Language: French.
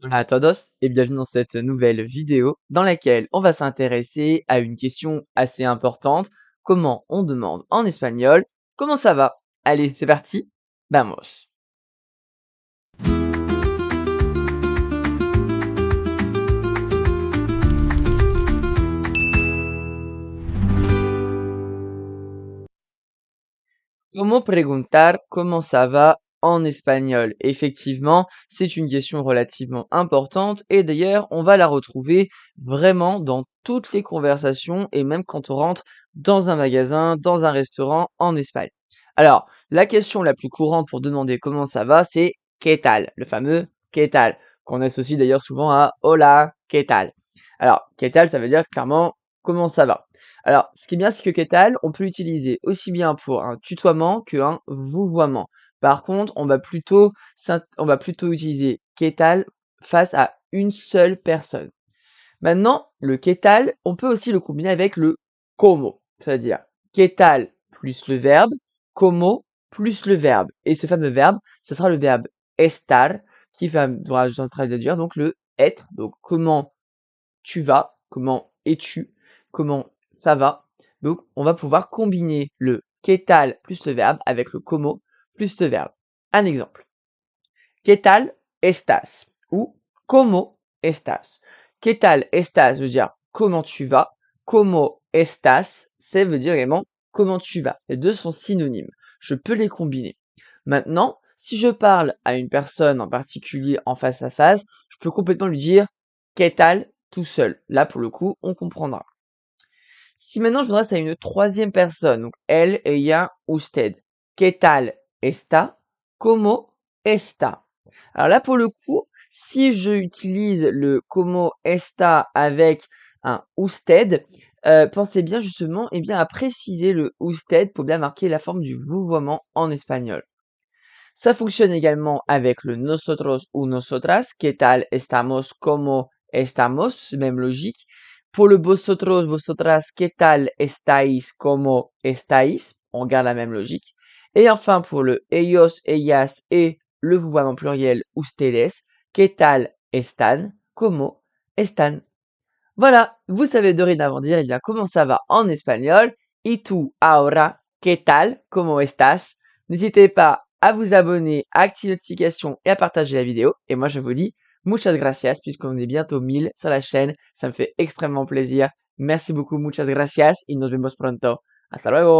Hola a todos et bienvenue dans cette nouvelle vidéo dans laquelle on va s'intéresser à une question assez importante. Comment on demande en espagnol comment ça va? Allez, c'est parti, vamos! Comment preguntar comment ça va en espagnol? Effectivement, c'est une question relativement importante et d'ailleurs, on va la retrouver vraiment dans toutes les conversations et même quand on rentre dans un magasin, dans un restaurant en Espagne. Alors, la question la plus courante pour demander comment ça va, c'est ¿qué tal? Le fameux ¿qué tal? Qu'on associe d'ailleurs souvent à hola, ¿qué tal? Alors, ¿qué tal? Ça veut dire clairement comment ça va? Alors, ce qui est bien, c'est que Ketal, on peut l'utiliser aussi bien pour un tutoiement qu'un vouvoiement. Par contre, on va plutôt utiliser Ketal face à une seule personne. Maintenant, le Ketal, on peut aussi le combiner avec le como, c'est-à-dire Ketal plus le verbe, como plus le verbe. Et ce fameux verbe, ce sera le verbe estar, qui va, je en train de dire, donc le être, donc comment tu vas, comment es-tu, comment ça va. Donc, on va pouvoir combiner le ¿qué tal plus le verbe avec le como plus le verbe. Un exemple. ¿Qué tal estás? Ou ¿cómo estás? ¿Qué tal estás veut dire comment tu vas. ¿Cómo estás? Ça veut dire également comment tu vas. Les deux sont synonymes. Je peux les combiner. Maintenant, si je parle à une personne en particulier en face à face, je peux complètement lui dire ¿qué tal tout seul. Là, pour le coup, on comprendra. Si maintenant je m'adresse à une troisième personne, donc elle, ella, usted. ¿Qué tal está? ¿Cómo está? Alors là, pour le coup, si je utilise le como está avec un usted, pensez bien justement à préciser le usted pour bien marquer la forme du vouvoiement en espagnol. Ça fonctionne également avec le nosotros ou nosotras. ¿Qué tal estamos? ¿Cómo estamos? Même logique. Pour le vosotros, vosotras, ¿qué tal estáis? ¿Cómo estáis? On garde la même logique. Et enfin, pour le ellos, ellas et le vouvoiement pluriel ustedes, ¿qué tal están? ¿Cómo están? Voilà, vous savez dorénavant dire comment ça va en espagnol. Y tú ahora, ¿qué tal? ¿Cómo estás? N'hésitez pas à vous abonner, à activer les notifications et à partager la vidéo. Et moi, je vous dis muchas gracias puisqu'on est bientôt 1000 sur la chaîne. Ça me fait extrêmement plaisir. Merci beaucoup, muchas gracias y nos vemos pronto. Hasta luego!